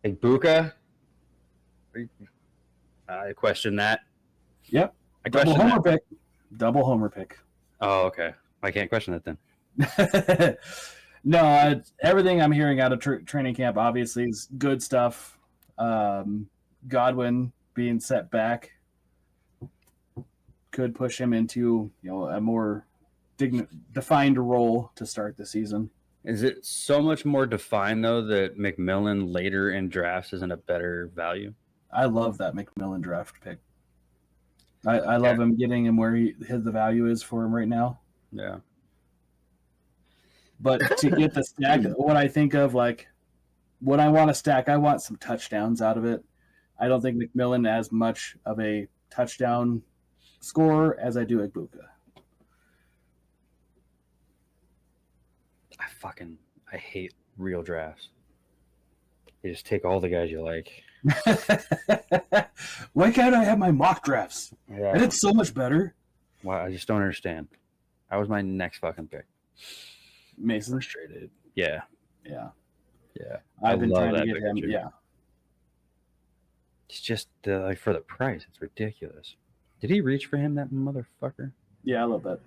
Ibuka? I question that. Yep. I Double question homer that. pick. Double homer pick. Oh, okay. I can't question it then. No, everything I'm hearing out of training camp obviously is good stuff. Godwin being set back could push him into a more defined role to start the season. Is it so much more defined, though, that McMillan later in drafts isn't a better value? I love that McMillan draft pick. I love him getting him where the value is for him right now. Yeah. But to get the stack, what I think of, like, when I want to stack, I want some touchdowns out of it. I don't think McMillan as much of a touchdown scorer as I do Ibuka. I hate real drafts. You just take all the guys you like. Why can't I have my mock drafts? Yeah. And it's so much better. Well, I just don't understand. That was my next fucking pick. Mason. Frustrated. Yeah. Yeah. Yeah. I've been trying to get picture. him. Yeah. It's just like for the price, it's ridiculous. Did he reach for him, that motherfucker? Yeah, a little bit.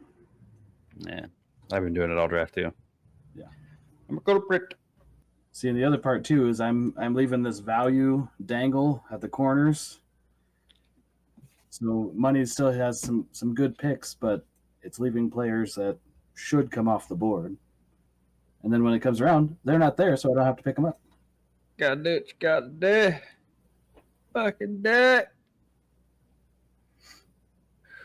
Yeah. I've been doing it all draft too. Yeah. I'm a culprit. See, and the other part too is I'm leaving this value dangle at the corners. So money still has some good picks, but it's leaving players that should come off the board. And then when it comes around, they're not there, so I don't have to pick them up. Gotta do it. You gotta do. Fucking do it.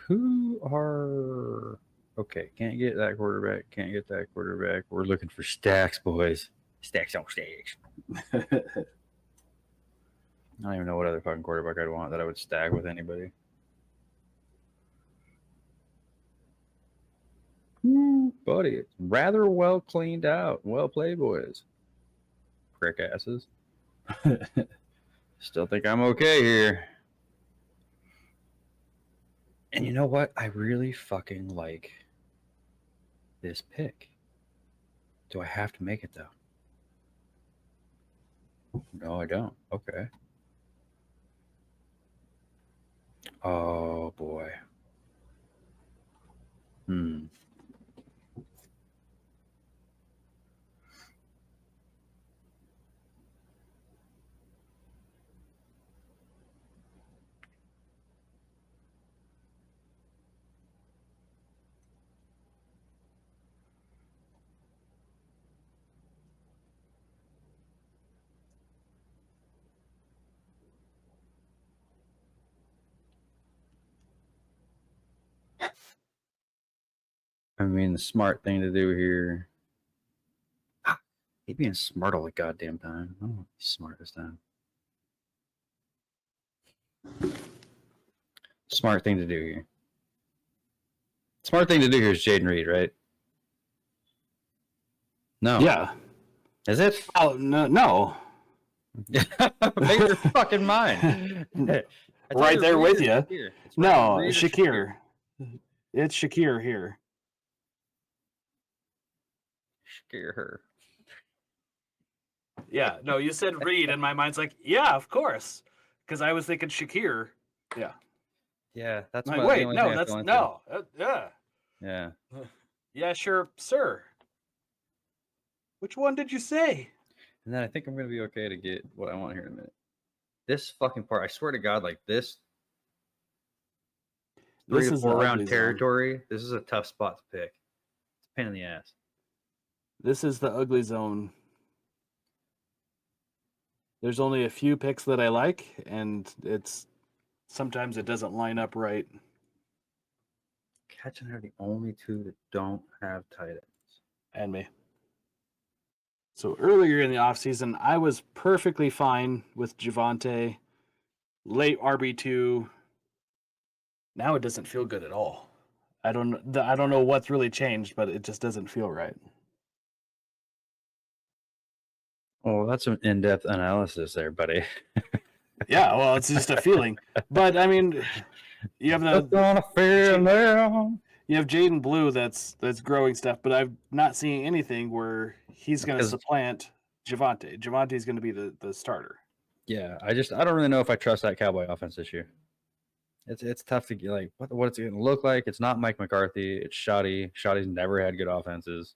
Who are... Okay, can't get that quarterback. Can't get that quarterback. We're looking for stacks, boys. Stacks on stacks. I don't even know what other fucking quarterback I'd want that I would stack with anybody. Buddy, it's rather well cleaned out. Well played, boys. Prick asses. Still think I'm okay here. And you know what? I really fucking like this pick. Do I have to make it, though? No, I don't. Okay. Oh, boy. I mean, the smart thing to do here. He's being smart all the goddamn time. I don't want to be smart this time. Smart thing to do here. Smart thing to do here is Jaden Reed, right? No. Yeah. Is it? Oh, no. Make your fucking mind. Right there with you. Shakir. No, Shakir. It's Shakir here. Shakir her. Yeah, no, you said Reed, and my mind's like, yeah, of course. Because I was thinking Shakir. Yeah. Yeah, that's like, wait, no, that's no. Yeah. Yeah. Yeah, sure, sir. Which one did you say? And then I think I'm going to be okay to get what I want here in a minute. This fucking part, I swear to God, like this 3 to 4 round territory, this is a tough spot to pick. It's a pain in the ass. This is the ugly zone. There's only a few picks that I like, and sometimes it doesn't line up right. Catch and are the only two that don't have tight ends. And me. So earlier in the offseason, I was perfectly fine with Javonte, late RB2. Now it doesn't feel good at all. I don't know what's really changed, but it just doesn't feel right. Well, that's some in-depth analysis there, buddy. Yeah, well, it's just a feeling. But I mean, you have Just on a feeling. you have Jaden Blue that's growing stuff, but I'm not seeing anything where he's going to Because supplant Javonte. Javonte's going to be the starter. yeah, I don't really know if I trust that Cowboy offense this year. It's tough to get like what it's going to look like. It's not Mike McCarthy. It's Shoddy. Shoddy's never had good offenses.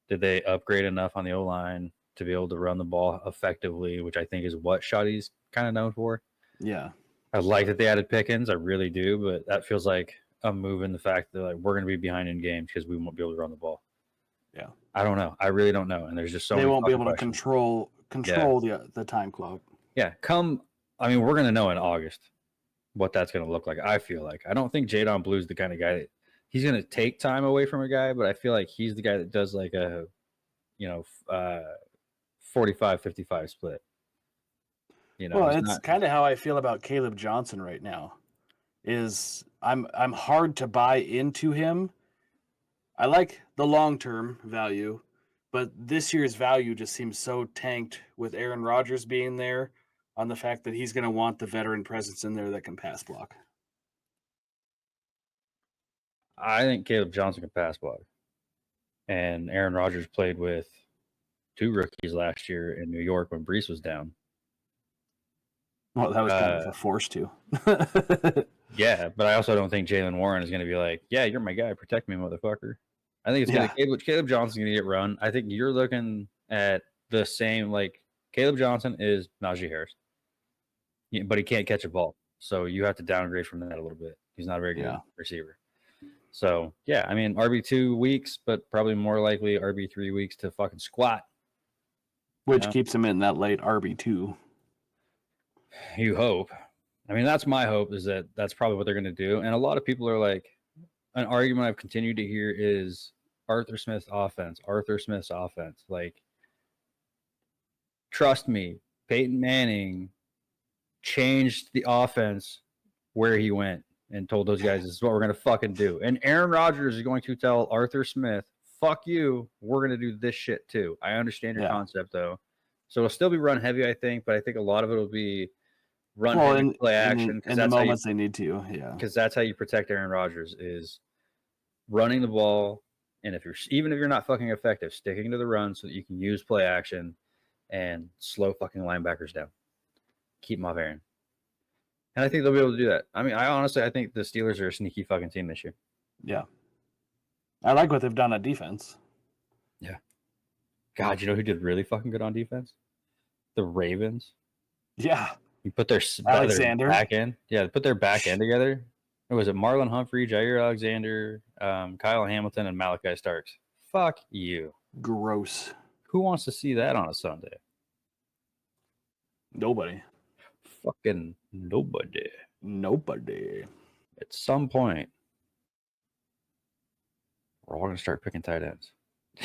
Did they upgrade enough on the O line to be able to run the ball effectively, which I think is what Shoddy's kind of known for? Yeah. I like that they added Pickens. I really do, but that feels like a move in the fact that like we're going to be behind in games because we won't be able to run the ball. Yeah. I don't know. I really don't know. And there's just so they many won't be able to questions. control the time clock. Yeah. I mean, we're going to know in August what that's going to look like. I feel like I don't think Jadon Blue's the kind of guy that he's going to take time away from a guy, but I feel like he's the guy that does like a 45-55 split. Well, it's kind of how I feel about Caleb Johnson right now. Is I'm hard to buy into him. I like the long-term value, but this year's value just seems so tanked with Aaron Rodgers being there on the fact that he's going to want the veteran presence in there that can pass block. I think Caleb Johnson can pass block. And Aaron Rodgers played with 2 rookies last year in New York when Brees was down. Well, that was kind of a force too. Yeah, but I also don't think Jalen Warren is going to be like, yeah, you're my guy. Protect me, motherfucker. I think it's going to Caleb Johnson's going to get run. I think you're looking at the same, like Caleb Johnson is Najee Harris, but he can't catch a ball. So you have to downgrade from that a little bit. He's not a very good receiver. So, yeah, I mean, RB2 weeks, but probably more likely RB3 weeks to fucking squat. Which keeps him in that late RB2. You hope. I mean, that's my hope is that that's probably what they're going to do. And a lot of people are like, an argument I've continued to hear is Arthur Smith's offense. Like, trust me, Peyton Manning changed the offense where he went and told those guys, this is what we're going to fucking do. And Aaron Rodgers is going to tell Arthur Smith, fuck you, we're going to do this shit too. I understand your concept, though. So it'll still be run heavy, I think, but I think a lot of it will be run heavy, play action. In the moments they need to, because that's how you protect Aaron Rodgers is running the ball, and even if you're not fucking effective, sticking to the run so that you can use play action and slow fucking linebackers down, keep them off Aaron. And I think they'll be able to do that. I mean, I think the Steelers are a sneaky fucking team this year. Yeah, I like what they've done on defense. Yeah, God, you know who did really fucking good on defense? The Ravens. Yeah. You put their back end. Yeah, put their back end together. Was it Marlon Humphrey, Jair Alexander, Kyle Hamilton, and Malachi Starks? Fuck you. Gross. Who wants to see that on a Sunday? Nobody. Fucking nobody. Nobody. At some point, we're all going to start picking tight ends.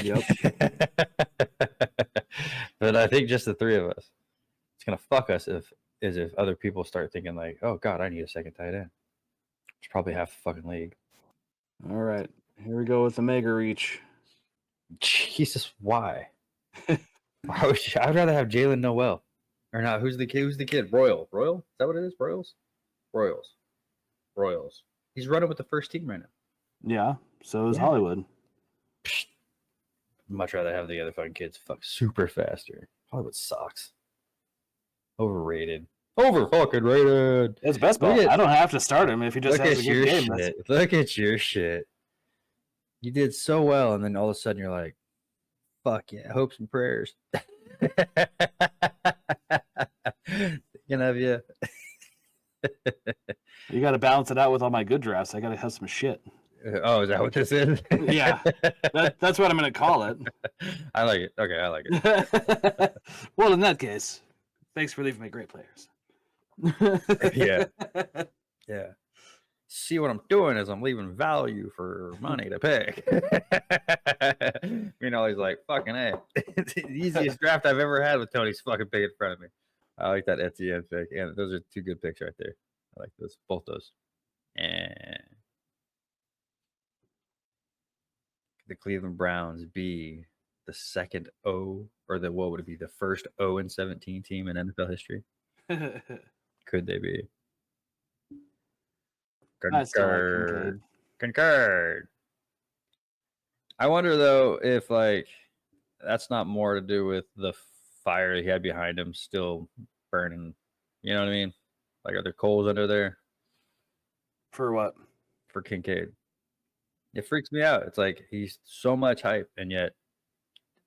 Yep. But I think just the 3 of us. It's going to fuck us if other people start thinking like, oh, God, I need a second tight end. It's probably half the fucking league. All right. Here we go with the mega reach. Jesus, why? I'd rather have Jalen Noel. Or not. Who's the kid? Royal? Is that what it is? Royals. He's running with the first team right now. Yeah. So is Hollywood. Psh, much rather have the other fucking kids fuck super faster. Hollywood sucks. Overrated. Over fucking rated. It's best ball. I don't have to start him if he just has a good game. Look at your shit. You did so well, and then all of a sudden you're like, fuck yeah, hopes and prayers. Thinking of you. You got to balance it out with all my good drafts. I got to have some shit. Oh, is that what this is? Yeah. That's what I'm going to call it. I like it. Okay, I like it. Well, in that case, thanks for leaving me great players. Yeah. See, what I'm doing is I'm leaving value for money to pick. He's like, fucking A. It's the easiest draft I've ever had with Tony's fucking pick in front of me. I like that Etienne pick. And those are 2 good picks right there. I like those. Both those. And the Cleveland Browns be the second O, or what would it be? The first 0-17 team in NFL history? Could they be? I still like Concurred. Kincaid. Concurred. I wonder though if like that's not more to do with the fire he had behind him still burning. You know what I mean? Like, are there coals under there For what? for Kincaid? It freaks me out. It's like he's so much hype, and yet,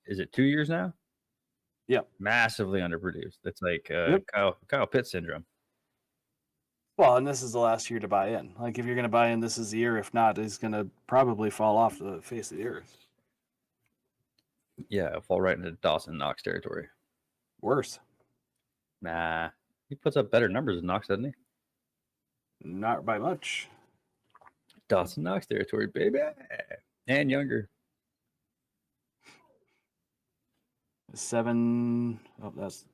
is it 2 years now? Yep. Massively underproduced. It's like Yep. Kyle Pitts syndrome. Well, and this is the last year to buy in. Like, if you're going to buy in, this is the year. If not, he's going to probably fall off the face of the earth. Yeah, fall right into Dawson Knox territory. Worse. Nah, he puts up better numbers than Knox, doesn't he? Not by much. Dawson Knox territory, baby, and younger. 7. Oh, that's.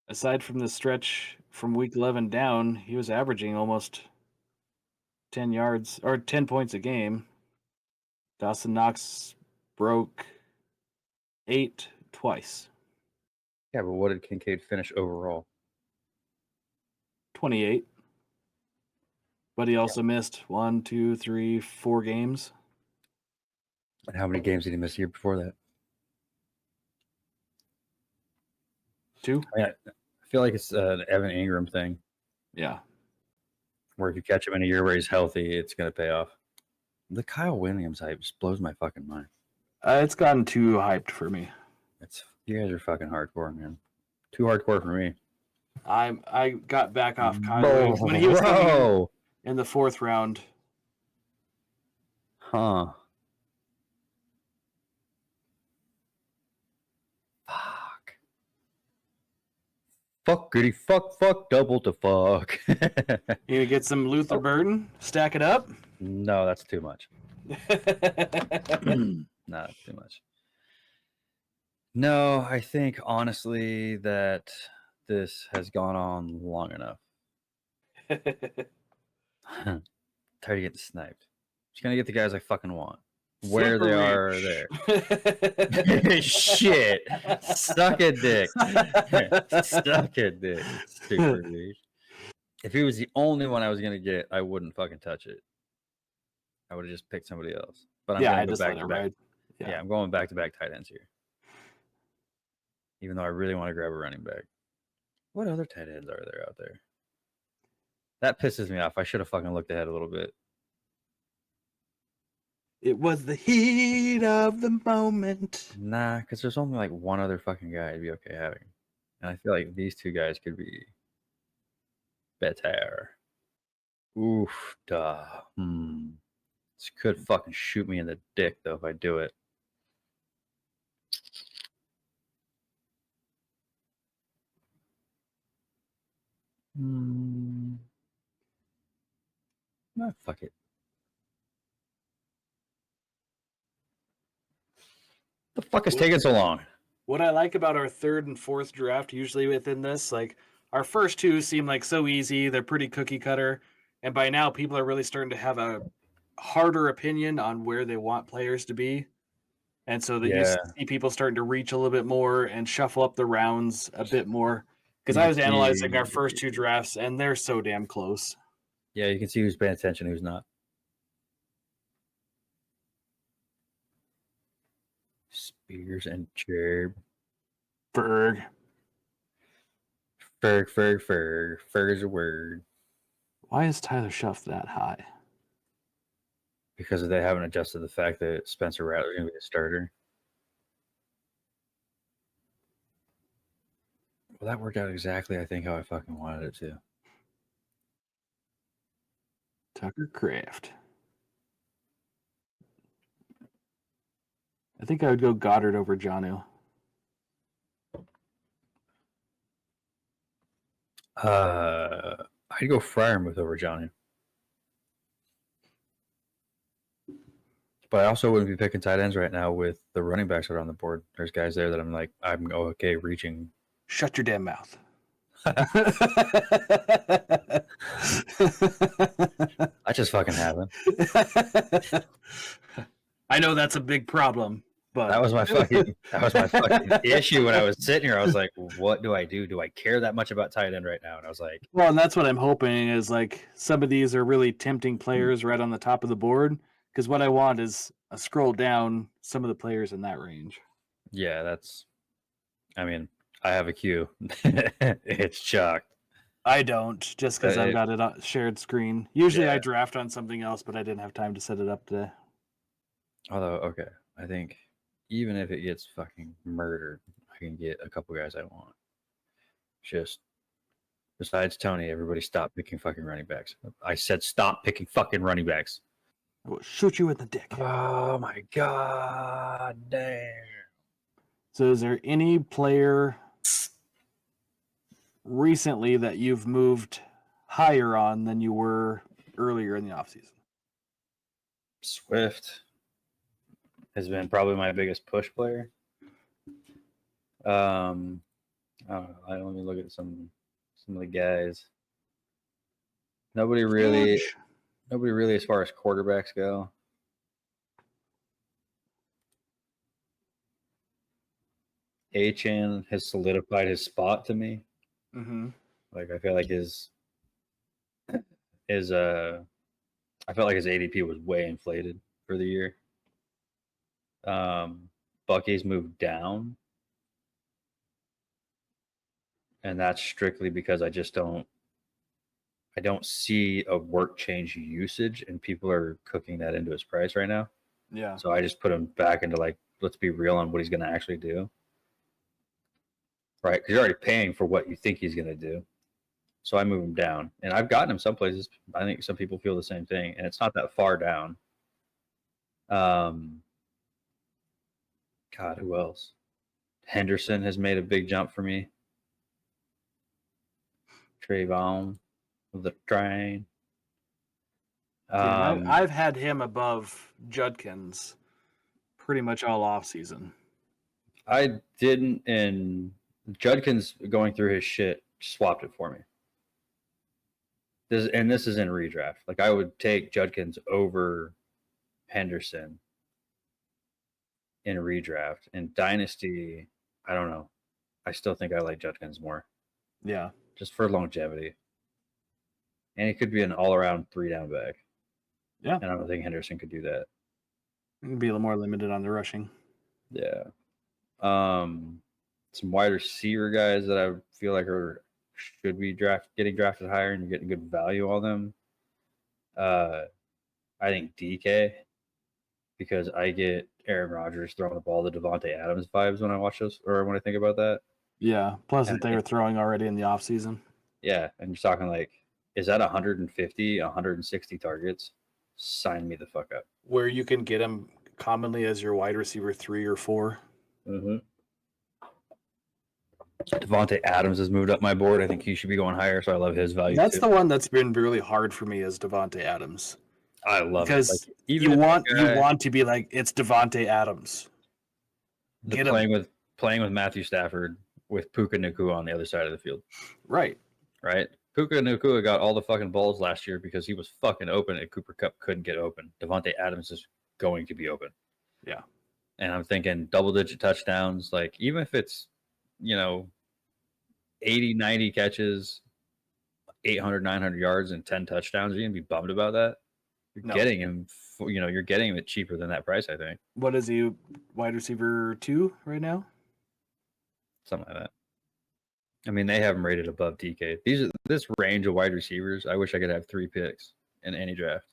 Aside from the stretch from week 11 down, he was averaging almost 10 yards or 10 points a game. Dawson Knox broke 8 twice. Yeah, but what did Kincaid finish overall? 28. But he also missed 1, 2, 3, 4 games. And how many games did he miss the year before that? 2? I feel like it's an Evan Ingram thing. Yeah. Where if you catch him in a year where he's healthy, it's going to pay off. The Kyle Williams hype just blows my fucking mind. It's gotten too hyped for me. You guys are fucking hardcore, man. Too hardcore for me. I got back off Kyle Williams when he was coming in the 4th round. Huh. Fuck. Fuck goody, fuck, double to fuck. You gonna get some Luther Burden? Stack it up? No, that's too much. No, that's too much. No, I think honestly that this has gone on long enough. Tired of getting sniped. Just gonna get the guys I fucking want. Where Super they are there. Shit. Suck a dick. Suck a dick. Super reach. If he was the only one I was gonna get, I wouldn't fucking touch it. I would have just picked somebody else. But I'm gonna go back to back. Yeah, I'm going back to back tight ends here. Even though I really want to grab a running back. What other tight ends are there out there? That pisses me off. I should have fucking looked ahead a little bit. It was the heat of the moment. Nah, because there's only like one other fucking guy I'd be okay having. And I feel like these two guys could be better. Oof, duh. This could fucking shoot me in the dick, though, if I do it. No, fuck it. The fuck is taking so long? What I like about our 3rd and 4th draft, usually within this, like our first 2 seem like so easy. They're pretty cookie cutter. And by now, people are really starting to have a harder opinion on where they want players to be. And so you see people starting to reach a little bit more and shuffle up the rounds a bit more. Because I was analyzing our first 2 drafts, and they're so damn close. Yeah, you can see who's paying attention, who's not. Spears and Cherb. Ferg. Ferg is a word. Why is Tyler Shuff that high? Because they haven't adjusted the fact that Spencer Rattler is going to be a starter. Well, that worked out exactly, I think, how I fucking wanted it to. Tucker Kraft. I think I would go Goddard over Jonnu. I'd go Freiermuth over Jonnu. But I also wouldn't be picking tight ends right now with the running backs that are on the board. There's guys there that I'm okay reaching. Shut your damn mouth. That just fucking happened. I know that's a big problem, but That was my fucking issue when I was sitting here. I was like, what do I do? Do I care that much about tight end right now? And I was like, well, and that's what I'm hoping is like some of these are really tempting players right on the top of the board. Because what I want is a scroll down some of the players in that range. yeah, I mean, I have a queue. It's chucked. I don't, just because I've got it on shared screen. Usually I Yeah. draft on something else, but I didn't have time to set it up today. Although, okay, I think even if it gets fucking murdered, I can get a couple guys I want. Just besides Tony, everybody stop picking fucking running backs. I said stop picking fucking running backs. I will shoot you in the dick. Oh my god damn. So is there any player recently that you've moved higher on than you were earlier in the offseason? Swift has been probably my biggest push player. I don't know. Let me look at some of the guys. Nobody really as far as quarterbacks go. Achan has solidified his spot to me. Mm-hmm. Like I feel like his I felt like his ADP was way inflated for the year. Bucky's moved down, and that's strictly because I don't see a work change usage, and people are cooking that into his price right now. Yeah. So I just put him back into like, let's be real on what he's going to actually do, right? Because you're already paying for what you think he's going to do. So I move him down, and I've gotten him some places. I think some people feel the same thing, and it's not that far down. God, who else? Henderson has made a big jump for me. Trayvon, the train. I've had him above Judkins pretty much all off season. I didn't, and Judkins going through his shit swapped it for me. This is in redraft. Like I would take Judkins over Henderson in redraft. In Dynasty, I don't know. I still think I like Judkins more. Yeah. Just for longevity. And he could be an all-around 3-down back. Yeah. And I don't think Henderson could do that. It can be a little more limited on the rushing. Yeah. Some wide receiver guys that I feel like should be getting drafted higher, and you're getting good value on them. I think DK, because I get Aaron Rodgers throwing the ball to Devontae Adams vibes when I watch this, or when I think about that. Yeah. Plus that they were throwing already in the offseason. Yeah. And you're talking like, is that 150, 160 targets? Sign me the fuck up. Where you can get him commonly as your wide receiver 3 or 4. Mm-hmm. Devontae Adams has moved up my board. I think he should be going higher, so I love his value. That's the one that's been really hard for me is Devontae Adams. I love because it. Like, you want to be like it's Devontae Adams. Playing with Matthew Stafford with Puka Nacua on the other side of the field. Right. Puka Nacua got all the fucking balls last year because he was fucking open and Cooper Kupp couldn't get open. Devontae Adams is going to be open. Yeah. And I'm thinking double-digit touchdowns, like even if it's, 80, 90 catches, 800, 900 yards, and 10 touchdowns, you're going to be bummed about that. You're getting him, you're getting him at cheaper than that price, I think. What is he, wide receiver 2 right now? Something like that. I mean, they have him rated above DK. This range of wide receivers, I wish I could have 3 picks in any draft.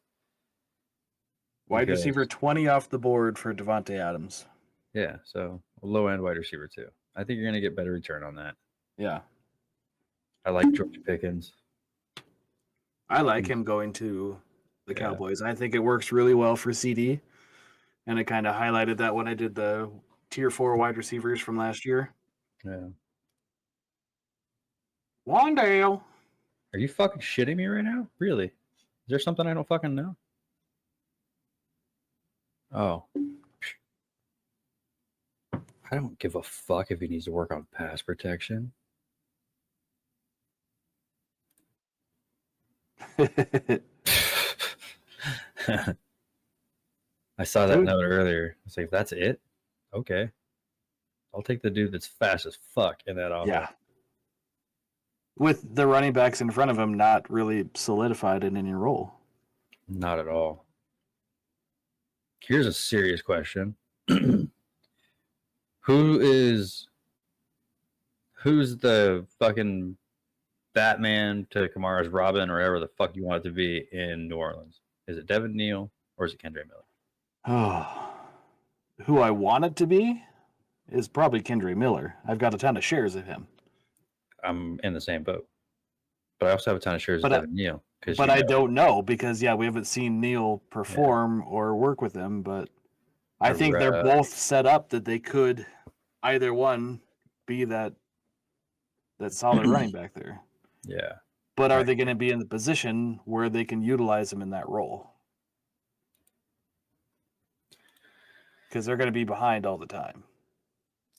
Wide receiver 20 off the board for Devontae Adams. Yeah, so low-end wide receiver 2. I think you're going to get better return on that. Yeah. I like George Pickens. I like him going to the Cowboys. I think it works really well for CD. And I kind of highlighted that when I did the tier 4 wide receivers from last year. Yeah. Wandale. Are you fucking shitting me right now? Really? Is there something I don't fucking know? Oh. I don't give a fuck if he needs to work on pass protection. I saw that Dude. note earlier. It's like, that's it? Okay. I'll take the dude that's fast as fuck in that offense. Yeah. With the running backs in front of him not really solidified in any role. Not at all. Here's a serious question. Who's the fucking Batman to Kamara's Robin or whatever the fuck you want it to be in New Orleans? Is it Devin Neal or is it Kendre Miller? Oh, who I want it to be is probably Kendre Miller. I've got a ton of shares of him. I'm in the same boat. But I also have a ton of shares of Devin Neal. But I don't know because, we haven't seen Neal perform or work with him. But I think they're both set up that they could either one be that solid running back there. Yeah. But are they going to be in the position where they can utilize him in that role? Because they're going to be behind all the time.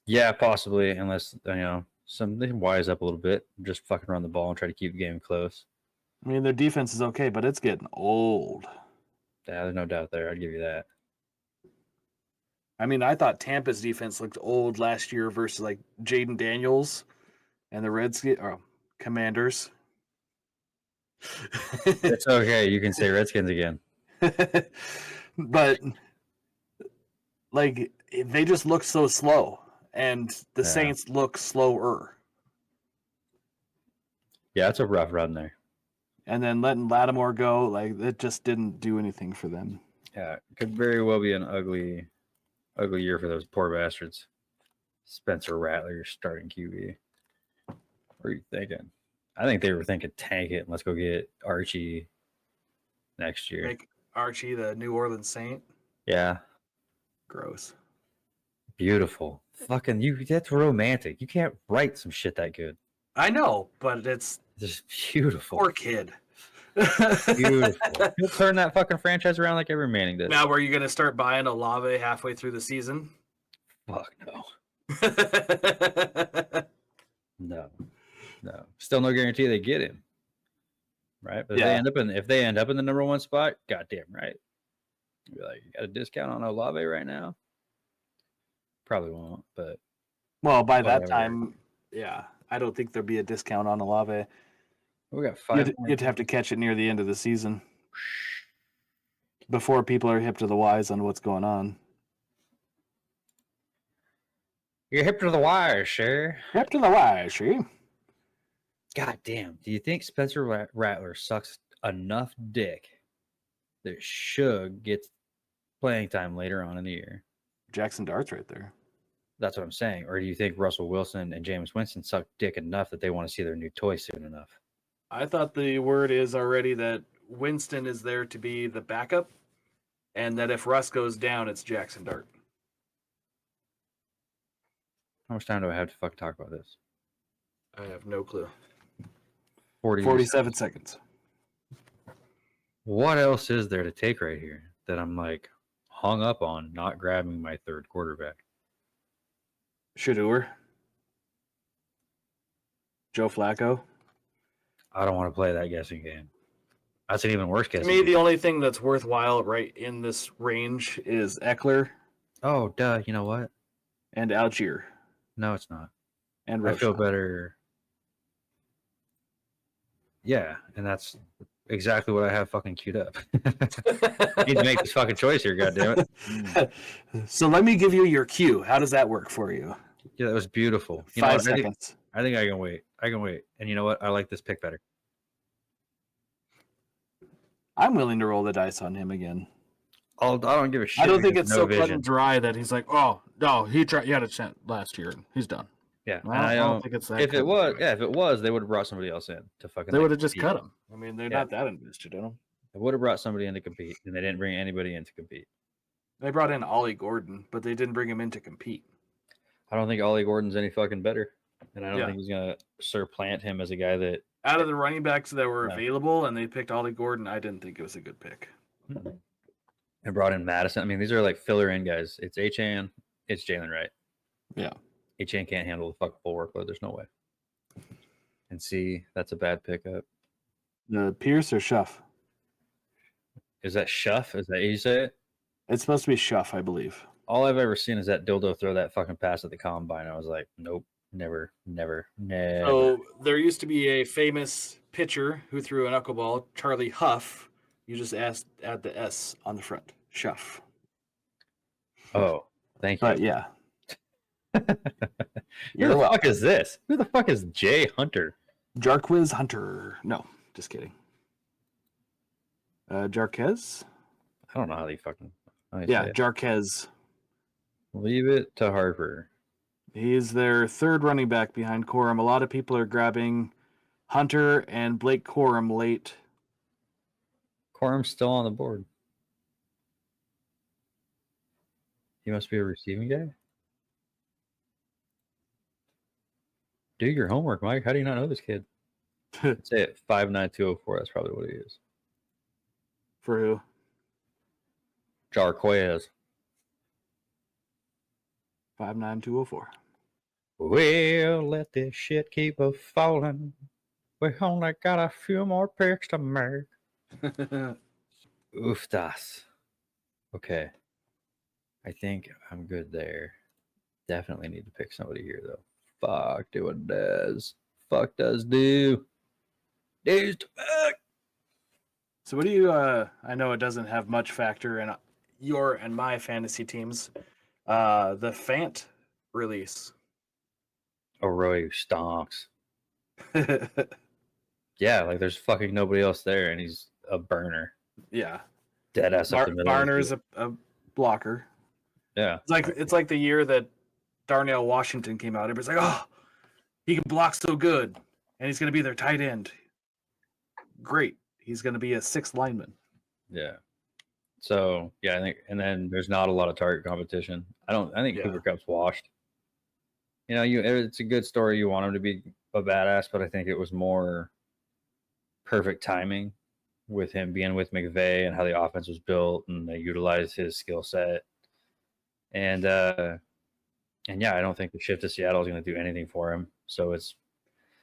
Yeah, possibly, unless they wise up a little bit, just fucking run the ball and try to keep the game close. I mean, their defense is okay, but it's getting old. Yeah, there's no doubt there. I'd give you that. I mean, I thought Tampa's defense looked old last year versus like Jaden Daniels and the Commanders. It's okay. You can say Redskins again. But like they just look so slow, and the Saints look slower. Yeah, it's a rough run there. And then letting Lattimore go, like it just didn't do anything for them. Yeah, it could very well be an ugly year for those poor bastards. Spencer Rattler, your starting QB. What are you thinking? I think they were thinking tank it and let's go get Archie next year. Make Archie the New Orleans Saint? Yeah. Gross. Beautiful. Fucking that's romantic. You can't write some shit that good. I know, but it's just beautiful. Poor kid. Beautiful. He'll turn that fucking franchise around like every Manning did. Now, were you going to start buying Olave halfway through the season? Fuck no. No. Still no guarantee they get him. Right? But if they end up in the number one spot, goddamn right. You'll be like, you got a discount on Olave right now? Probably won't, but by that time, I don't think there'll be a discount on Olave. We got 5. You'd have to catch it near the end of the season before people are hip to the wise on what's going on. You're hip to the wire, sure. Hip to the wire, sure. God damn. Do you think Spencer Rattler sucks enough dick that Suge gets playing time later on in the year? Jackson Dart's right there. That's what I'm saying. Or do you think Russell Wilson and Jameis Winston suck dick enough that they want to see their new toy soon enough? I thought the word is already that Winston is there to be the backup, and that if Russ goes down, it's Jackson Dart. How much time do I have to fucking talk about this? I have no clue. 47 seconds. What else is there to take right here that I'm like hung up on not grabbing my third quarterback? Shedeur. Joe Flacco. I don't want to play that guessing game. That's an even worse guessing game. To me, the only thing that's worthwhile right in this range is Eckler. Oh, duh. You know what? And Algier. No, it's not. And I feel better. Yeah, and that's exactly what I have fucking queued up. I need to make this fucking choice here, goddammit. So let me give you your cue. How does that work for you? Yeah, that was beautiful. 5 seconds. I think I can wait. And you know what? I like this pick better. I'm willing to roll the dice on him again. I don't give a shit. I don't think it's so cut and dry that he's like, oh, no, he had a chance last year. He's done. Yeah, I don't think it's that. If it was, they would have brought somebody else in to fucking. They would have just cut him. I mean, they're not that invested in him. They would have brought somebody in to compete, and they didn't bring anybody in to compete. They brought in Ollie Gordon, but they didn't bring him in to compete. I don't think Ollie Gordon's any fucking better, and I don't think he's gonna supplant him as a guy that. Out of the running backs that were available, and they picked Ollie Gordon, I didn't think it was a good pick. And brought in Madison. I mean, these are like filler in guys. It's Achane, it's Jalen Wright. Yeah. Achane can't handle the fucking full workload. There's no way. And C, that's a bad pickup. Pierce or Schuff? Is that Schuff? Is that how you say it? It's supposed to be Schuff, I believe. All I've ever seen is that dildo throw that fucking pass at the combine. I was like, nope, never. So there used to be a famous pitcher who threw a knuckleball, Charlie Huff. You just add the S on the front, Schuff. Oh, thank you. But yeah, Who you're the welcome. fuck is this? Who the fuck is Jay Hunter? Jarquiz Hunter. No, just kidding. Jarquez? I don't know how you fucking. Yeah, Jarquez. Leave it to Harper. He's their third running back behind Corum. A lot of people are grabbing Hunter and Blake Corum late. Corum's still on the board. He must be a receiving guy. Do your homework, Mike. How do you not know this kid? I'd say it 5'9", 204. That's probably what he is. For who? Jarquez. 5'9", 204. Well, let this shit keep a falling. We only got a few more picks to make. Oofdas. Okay. I think I'm good there. Definitely need to pick somebody here, though. Fuck, do what it does. Fuck does do. Dudes to fuck. So what do you, I know it doesn't have much factor in your and my fantasy teams, the Fant release. Roy stonks. Yeah, like there's fucking nobody else there, and he's a burner. Yeah. Dead ass up the middle. Barner's a blocker. Yeah. It's like the year that Darnell Washington came out. Everybody's like, oh, he can block so good, and he's going to be their tight end. Great. He's going to be a sixth lineman. Yeah. So yeah, I think, and then there's not a lot of target competition. I think Cooper Kupp's washed. You know, it's a good story. You want him to be a badass, but I think it was more perfect timing with him being with McVay and how the offense was built, and they utilized his skill set. And yeah, I don't think the shift to Seattle is going to do anything for him. So it's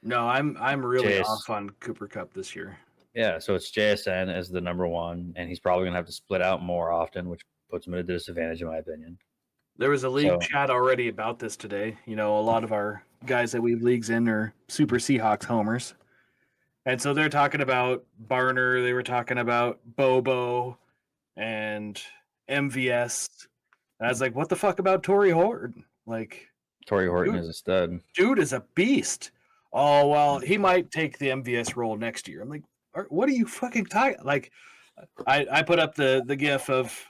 I'm really off on Cooper Kupp this year. Yeah, so it's JSN as the number one, and he's probably going to have to split out more often, which puts him at a disadvantage, in my opinion. There was a league chat already about this today. You know, a lot of our guys that we have leagues in are super Seahawks homers. And so they're talking about Barner, they were talking about Bobo and MVS. And I was like, what the fuck about Torrey Horton? Like, Torrey Horton is a stud. Dude is a beast. Oh, well, he might take the MVS role next year. I'm like, what are you fucking talking? Like, I put up the gif of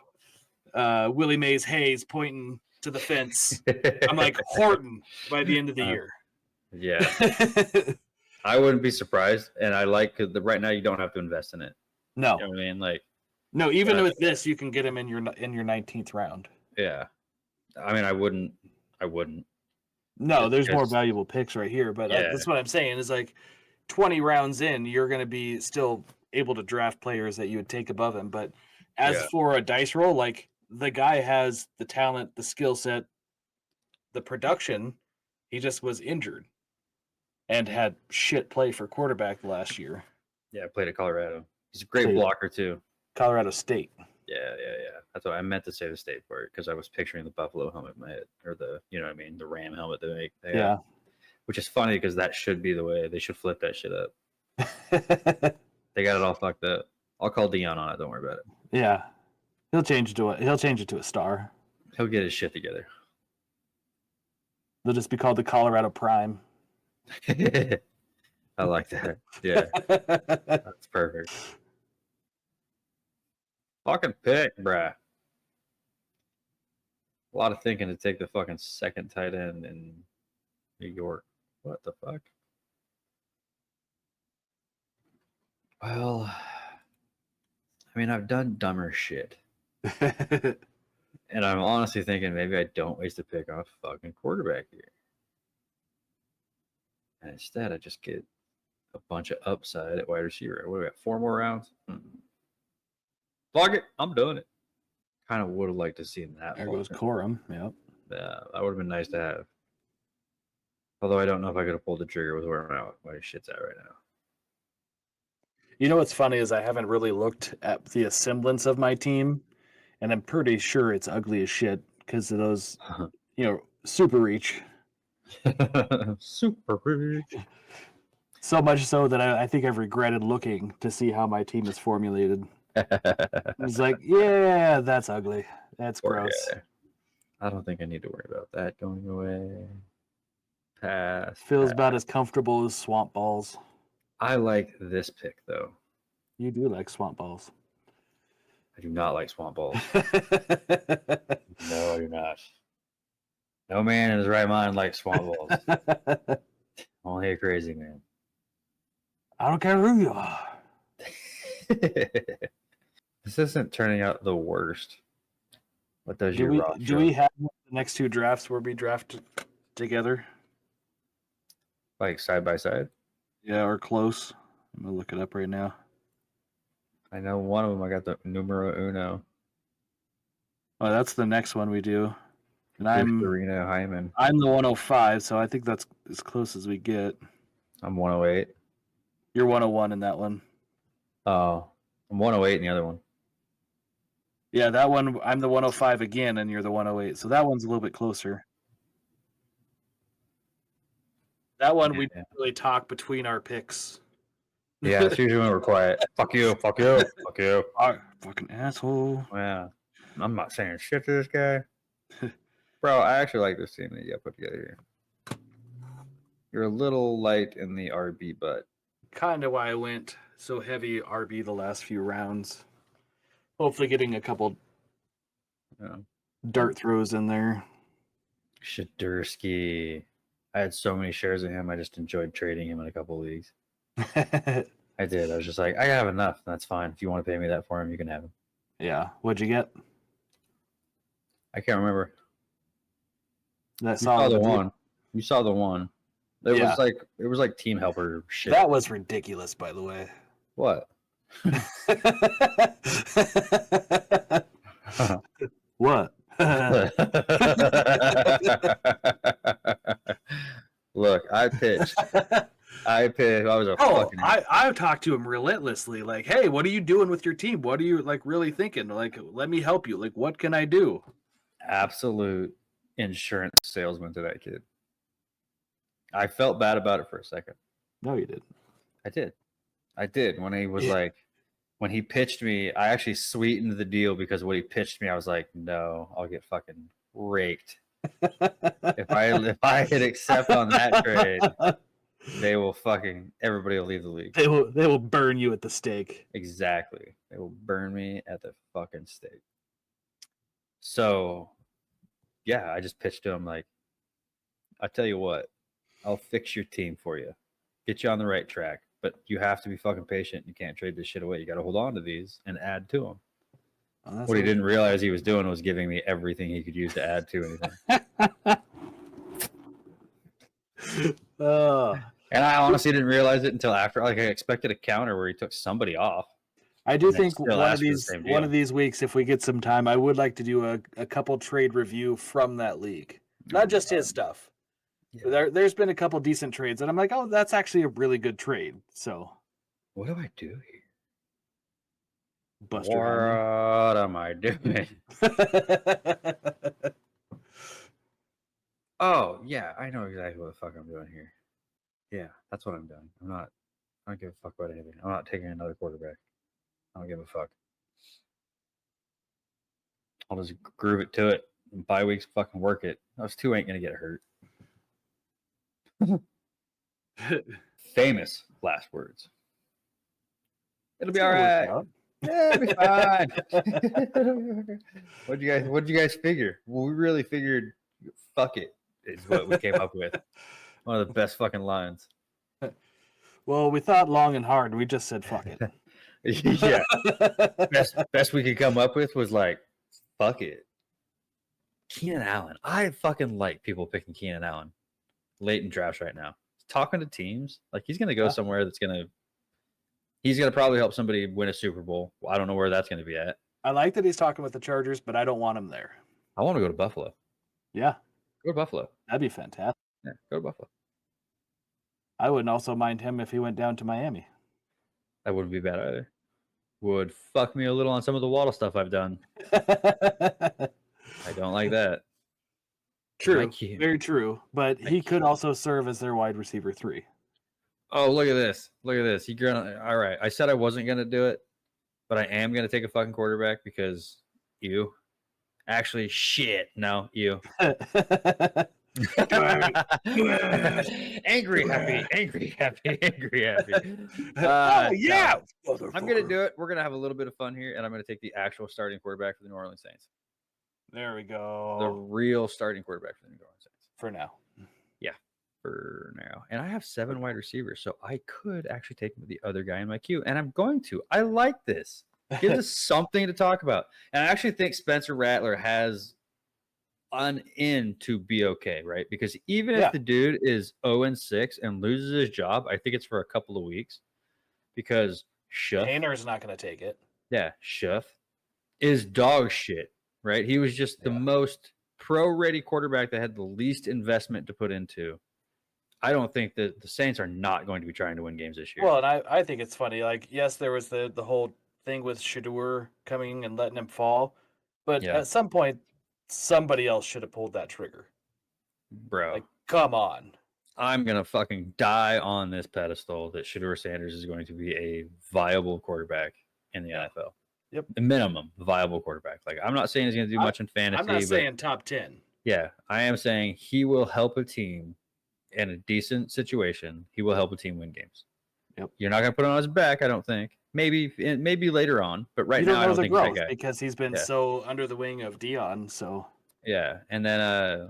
Willie Mays Hayes pointing to the fence. I'm like, Horton by the end of the year. Yeah. I wouldn't be surprised, and I like right now you don't have to invest in it. No, you know what I mean, like, no. Even with this, you can get him in your 19th round. Yeah, I mean, I wouldn't. No, there's more valuable picks right here, but that's what I'm saying. Is like 20 rounds in, you're going to be still able to draft players that you would take above him. But as for a dice roll, like the guy has the talent, the skill set, the production. He just was injured. And had shit play for quarterback last year. Yeah, played at Colorado. He's a great blocker too. Colorado State. Yeah. That's what I meant to say, the state part, because I was picturing the Buffalo helmet in my head, or the, you know what I mean, the Ram helmet they make. Yeah. Which is funny because that should be the way. They should flip that shit up. They got it all fucked up. I'll call Dion on it. Don't worry about it. Yeah, he'll change it to a star. He'll get his shit together. They'll just be called the Colorado Prime. I like that. Yeah. That's perfect. Fucking pick, bruh. A lot of thinking to take the fucking second tight end in New York. What the fuck? Well, I mean, I've done dumber shit. And I'm honestly thinking maybe I don't waste a pick on a fucking quarterback here. And instead, I just get a bunch of upside at wide receiver. What do we got? 4 more rounds? Fuck it. I'm doing it. Kind of would have liked to see that. There goes Corum. Yep. Yeah, that would have been nice to have. Although I don't know if I could have pulled the trigger with where I'm at, where shit's at right now. You know what's funny is I haven't really looked at the semblance of my team, and I'm pretty sure it's ugly as shit because of those, super reach. Super rich. So much so that I think I've regretted looking to see how my team is formulated. It's like, yeah, that's ugly. That's gross. Yeah. I don't think I need to worry about that going away. Pass. Feels about as comfortable as swamp balls. I like this pick though. You do like swamp balls. I do not like swamp balls. No, I do not. No man in his right mind likes swamp balls. Only a crazy man. I don't care who you are. This isn't turning out the worst. What does your rock Do we have the next two drafts where we draft together? Like side by side? Yeah, or close. I'm gonna look it up right now. I know one of them. I got the numero uno. Oh, that's the next one we do. And I'm Serena Hyman. the 105, so I think that's as close as we get. I'm 108. You're 101 in that one. Oh, I'm 108 in the other one. Yeah, that one I'm the 105 again, and you're the 108. So that one's a little bit closer. That one we don't really talk between our picks. Yeah, it's usually when we're quiet. Fuck you, fuck you, fuck you. Fucking asshole. Yeah, I'm not saying shit to this guy. Bro, I actually like this team that you got put together here. You're a little light in the RB butt. Kind of why I went so heavy RB the last few rounds. Hopefully getting a couple dart throws in there. Shadursky. I had so many shares of him. I just enjoyed trading him in a couple leagues. I did. I was just like, I have enough. That's fine. If you want to pay me that for him, you can have him. Yeah. What'd you get? I can't remember. You saw the one. You saw the one. It was like team helper shit. That was ridiculous, by the way. What? What? Look, I pitched. I was a fucking. I talked to him relentlessly. Like, hey, what are you doing with your team? What are you really thinking? Like, let me help you. Like, what can I do? Absolute insurance salesman to that kid. I felt bad about it for a second. No, you didn't. I did. When he was like, when he pitched me, I actually sweetened the deal because when he pitched me, I was like, no, I'll get fucking raked. if I hit accept on that trade, they will everybody will leave the league. They will burn you at the stake. Exactly. They will burn me at the fucking stake. So yeah, I just pitched to him like, I tell you what, I'll fix your team for you. Get you on the right track. But you have to be fucking patient. You can't trade this shit away. You got to hold on to these and add to them. Oh, what he didn't realize he was doing was giving me everything he could use to add to anything. And I honestly didn't realize it until after. Like I expected a counter where he took somebody off. I do think one of these weeks, if we get some time, I would like to do a couple trade review from that league. Not just his stuff. Yeah. There's been a couple decent trades, and I'm like, oh, that's actually a really good trade. So, what do I do here? Buster, what am I doing? Oh yeah, I know exactly what the fuck I'm doing here. Yeah, that's what I'm doing. I don't give a fuck about anything. I'm not taking another quarterback. I don't give a fuck. I'll just groove it to it. Bye weeks, fucking work it. Those two ain't gonna get hurt. Famous last words. It'll be all right. Yeah, it'll be fine. What'd you guys figure? Well, we really figured fuck it is what we came up with. One of the best fucking lines. Well, we thought long and hard. We just said fuck it. Yeah. Best we could come up with was like, fuck it. Keenan Allen. I fucking like people picking Keenan Allen late in drafts right now. Talking to teams, like he's gonna go somewhere he's gonna probably help somebody win a Super Bowl. I don't know where that's gonna be at. I like that he's talking with the Chargers, but I don't want him there. I want to go to Buffalo. Yeah. Go to Buffalo. That'd be fantastic. Yeah, go to Buffalo. I wouldn't also mind him if he went down to Miami. That wouldn't be bad either. Would fuck me a little on some of the Waddle stuff I've done. I don't like that. True, very true. But he could also serve as their wide receiver 3. Oh, look at this! Look at this! All right, I said I wasn't gonna do it, but I am gonna take a fucking quarterback because you. Actually, shit. No, you. Angry happy. Oh yeah! I'm gonna do it. We're gonna have a little bit of fun here, and I'm gonna take the actual starting quarterback for the New Orleans Saints. There we go. The real starting quarterback for the New Orleans Saints. For now. Yeah, for now. And I have 7 wide receivers, so I could actually take the other guy in my queue, and I'm going to. I like this. Gives us something to talk about. And I actually think Spencer Rattler has an in to be okay, right? Because even if the dude is 0-6 and loses his job, I think it's for a couple of weeks. Because Schuff, Hayner's not going to take it. Yeah, Schuff is dog shit, right? He was just the most pro-ready quarterback that had the least investment to put into. I don't think that the Saints are not going to be trying to win games this year. Well, and I think it's funny. Like, yes, there was the whole thing with Shedeur coming and letting him fall, but at some point, somebody else should have pulled that trigger. Bro. Like, come on. I'm going to fucking die on this pedestal that Shedeur Sanders is going to be a viable quarterback in the NFL. Yep. The minimum viable quarterback. Like, I'm not saying he's going to do much in fantasy. I'm not saying top 10. Yeah, I am saying he will help a team in a decent situation. He will help a team win games. Yep. You're not going to put it on his back, I don't think. Maybe later on, but right now I don't think he's that guy. Because he's been so under the wing of Dion, so. Yeah, and then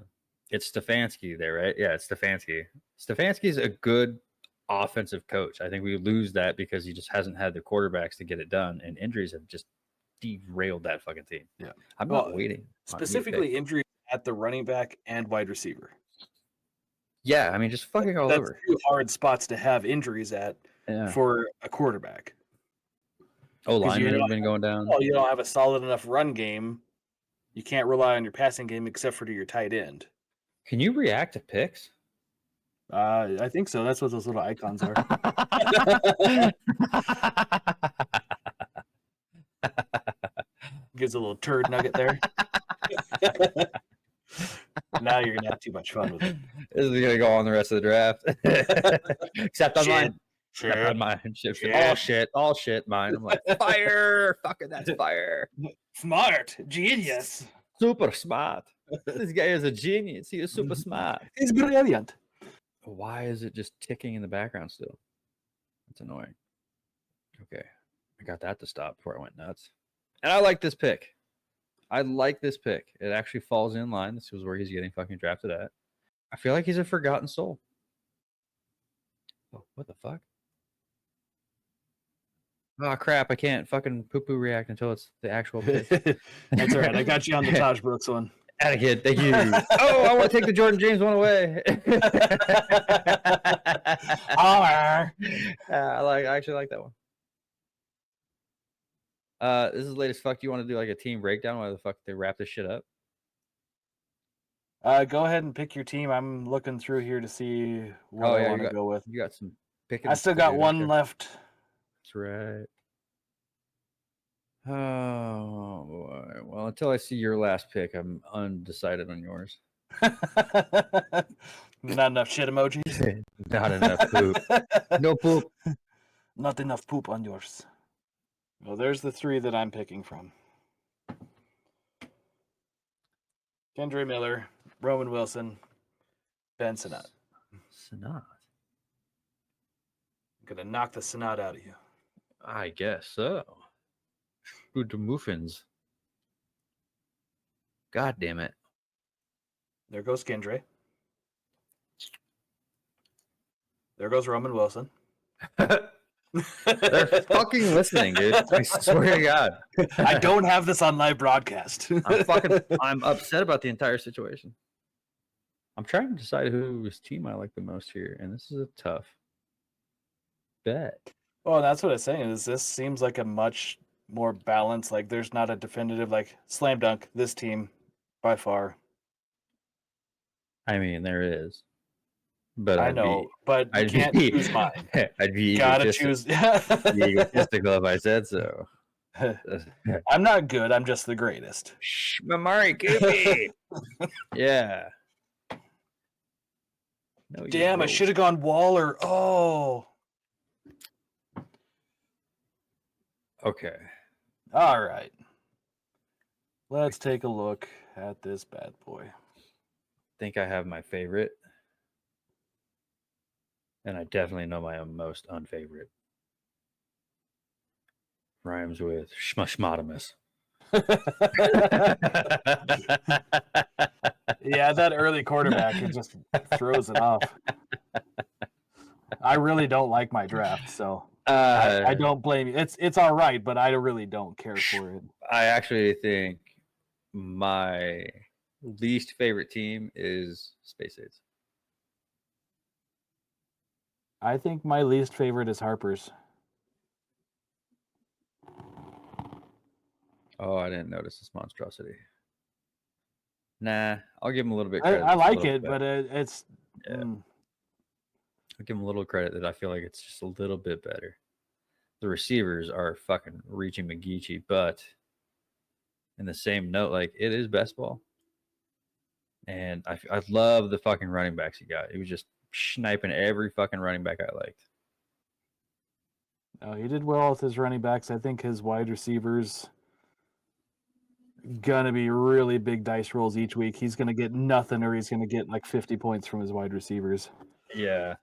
it's Stefanski there, right? Yeah, it's Stefanski. Stefanski's a good offensive coach. I think we lose that because he just hasn't had the quarterbacks to get it done, and injuries have just derailed that fucking team. Yeah, I'm not waiting. Specifically, injuries at the running back and wide receiver. Yeah, I mean, just fucking all over. That's 2 hard spots to have injuries at for a quarterback. Oh, linemen have been going down. Well, you don't have a solid enough run game. You can't rely on your passing game except for to your tight end. Can you react to picks? I think so. That's what those little icons are. Gives a little turd nugget there. Now you're gonna have too much fun with it. This is gonna go on the rest of the draft, except on mine. Shit. Mine. All shit. Mine. I'm like, fire! Fucking that's fire. Smart, genius, super smart. This guy is a genius. He is super smart. He's brilliant. Why is it just ticking in the background still? That's annoying. Okay, I got that to stop before I went nuts. And I like this pick. It actually falls in line. This was where he's getting fucking drafted at. I feel like he's a forgotten soul. Oh, what the fuck? Oh, crap. I can't fucking poo-poo react until it's the actual pick. That's all right. I got you on the Taj Brooks one. Kid, thank you. Oh, I want to take the Jordan James one away. I actually like that one. This is the latest fuck. Do you want to do like a team breakdown? Why the fuck they wrap this shit up? Go ahead and pick your team. I'm looking through here to see what I want to go with. You got some picking. I still got one left. That's right. Oh boy. Well, until I see your last pick, I'm undecided on yours. Not enough shit emojis. Not enough poop. No poop. Not enough poop on yours. Well, there's the 3 that I'm picking from. Kendre Miller, Roman Wilson, Ben Sinnott. Sinnott? I'm going to knock the Sinnott out of you. I guess so. Good muffins. God damn it. There goes Kendre. There goes Roman Wilson. They're fucking listening, dude. I swear to God. I don't have this on live broadcast. I'm upset about the entire situation. I'm trying to decide whose team I like the most here, and this is a tough bet. Well, that's what I'm saying. Is this seems like a much more balanced, like there's not a definitive like slam dunk, this team by far. I mean, there is. but I I'd know, be but you can't choose mine. I'd be Gotta egotistical. choose. Be egotistical if I said so. I'm not good. I'm just the greatest. Shh, Mamari Koopy. Yeah. No, you Damn, I wrote. should have gone Waller. Oh. Okay. All right. Let's take a look at this bad boy. Think I have my favorite. And I definitely know my most unfavorite. Rhymes with Schmushmotimus. Yeah, that early quarterback, it just throws it off. I really don't like my draft, so I don't blame you. It's all right, but I really don't care for it. I actually think my least favorite team is Space Aids. I think my least favorite is Harper's. Oh, I didn't notice this monstrosity. Nah, I'll give him a little bit I credit. like it, but it's yeah. I'll give him a little credit that I feel like it's just a little bit better. The receivers are fucking reaching McGeechee, but in the same note, like it is best ball. And I love the fucking running backs he got. He was just sniping every fucking running back I liked. he did well with his running backs. I think his wide receivers gonna be really big dice rolls each week. He's gonna get nothing, or he's gonna get like 50 points from his wide receivers. Yeah,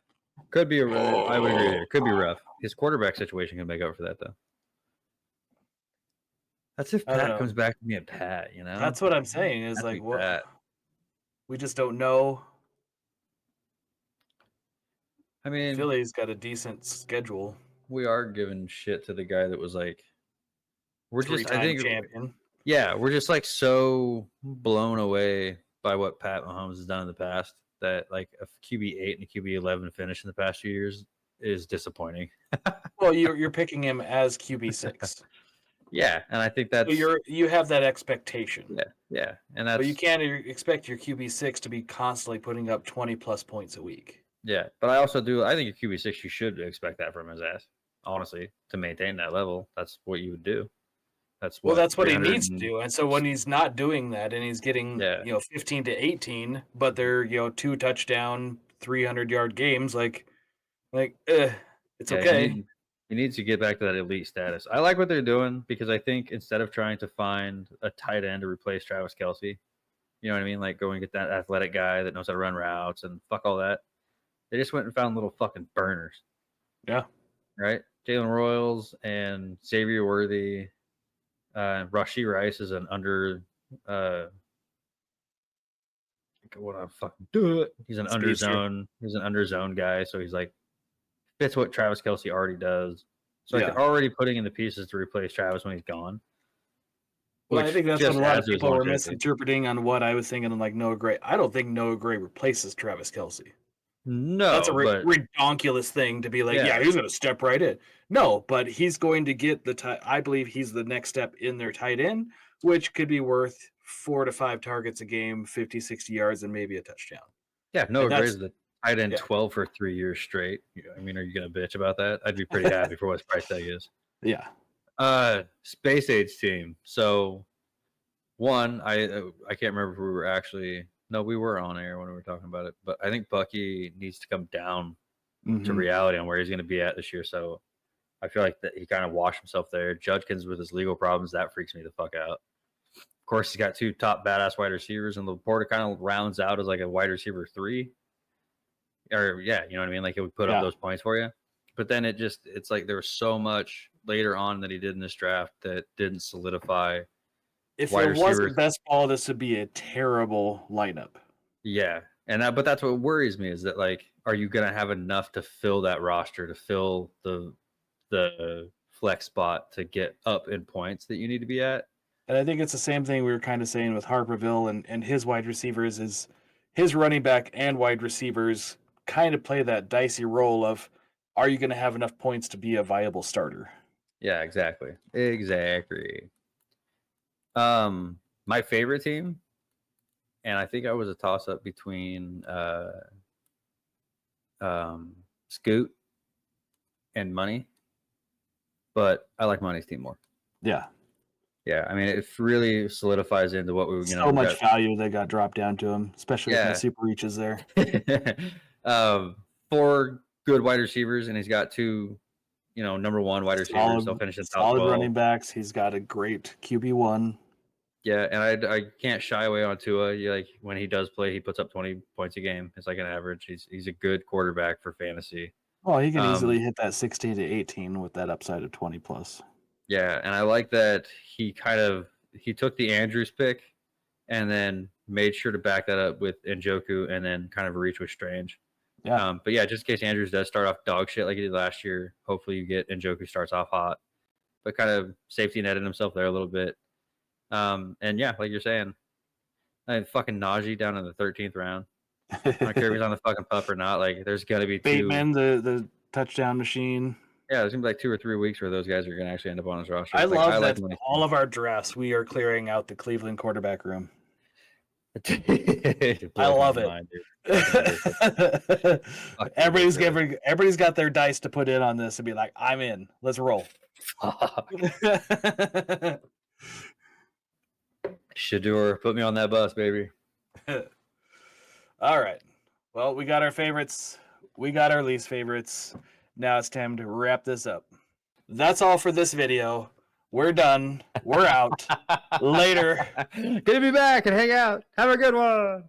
could be. I would agree there. Could be rough. His quarterback situation can make up for that though. That's if Pat comes back to being Pat, you know. That's what I'm saying. Is like what Pat. we just don't know. I mean, Philly's got a decent schedule. We are giving shit to the guy that was like, we're just. I think champion. Yeah, we're just like so blown away by what Pat Mahomes has done in the past that like a QB8 and a QB11 finish in the past few years is disappointing. Well, you're picking him as QB6. Yeah, and I think that's so you have that expectation. Yeah, and that's but you can't expect your QB6 to be constantly putting up 20+ points a week. Yeah, but I also do. I think your QB6 you should expect that from his ass. Honestly, to maintain that level, that's what you would do. That's what he needs to do. And so when he's not doing that and he's getting 15 to 18, but they're 2 touchdown, 300-yard games, it's okay. He needs to get back to that elite status. I like what they're doing because I think instead of trying to find a tight end to replace Travis Kelce, you know what I mean? Like go and get that athletic guy that knows how to run routes and fuck all that. They just went and found little fucking burners. Yeah. Right? Jalen Royals and Xavier Worthy. Rashee Rice is an under what I fucking do it. He's an underzone. He's an underzone guy, so he's like fits what Travis Kelce already does. So like they're already putting in the pieces to replace Travis when he's gone. Well, I think that's what a lot of people were misinterpreting on what I was thinking of, like Noah Gray. I don't think Noah Gray replaces Travis Kelce. No, that's a ridiculous thing to be like, he's going to step right in. No, but he's going to get I believe he's the next step in their tight end, which could be worth 4 to 5 targets a game, 50, 60 yards, and maybe a touchdown. Yeah, Noah Gray's the tight end 12 for 3 years straight. I mean, are you going to bitch about that? I'd be pretty happy for what his price tag is. Yeah. Space Age team. So, one, I can't remember if we were actually. No, we were on air when we were talking about it, but I think Bucky needs to come down to reality on where he's going to be at this year. So I feel like that he kind of washed himself there. Judkins with his legal problems, that freaks me the fuck out. Of course, he's got 2 top badass wide receivers, and Laporta kind of rounds out as like a wide receiver 3. Or you know what I mean? Like it would put up those points for you. But then it's like there was so much later on that he did in this draft that didn't solidify. If it wasn't best ball, this would be a terrible lineup. Yeah. But that's what worries me is that like, are you going to have enough to fill that roster, to fill the flex spot to get up in points that you need to be at? And I think it's the same thing we were kind of saying with Harperville and his wide receivers is his running back and wide receivers kind of play that dicey role of, are you going to have enough points to be a viable starter? Yeah, exactly. My favorite team, and I think I was a toss-up between Scoot and Money, but I like Money's team more. Yeah. Yeah, I mean, it really solidifies into what we were going to. So much value that got dropped down to him, especially with my super reaches there. 4 good wide receivers, and he's got 2, number 1 wide receivers. They'll finish in top 12. Solid running backs. He's got a great QB1. Yeah, and I can't shy away on Tua. Like when he does play, he puts up 20 points a game. It's like an average. He's a good quarterback for fantasy. Well, he can easily hit that 16 to 18 with that upside of 20 plus. Yeah, and I like that he took the Andrews pick and then made sure to back that up with Njoku and then kind of a reach with Strange. Yeah. But yeah, just in case Andrews does start off dog shit like he did last year, hopefully you get Njoku starts off hot, but kind of safety netted himself there a little bit. And yeah, like you're saying, fucking Najee down in the 13th round. I don't care if he's on the fucking pup or not. Like, there's got to be Bateman, the touchdown machine. Yeah, there's gonna be like 2 or 3 weeks where those guys are gonna actually end up on his roster. I love that all of our drafts, we are clearing out the Cleveland quarterback room. I love it. Everybody's got their dice to put in on this and be like, I'm in. Let's roll. Shador, put me on that bus, baby. All right. Well, we got our favorites. We got our least favorites. Now it's time to wrap this up. That's all for this video. We're done. We're out. Later. Good to be back and hang out. Have a good one.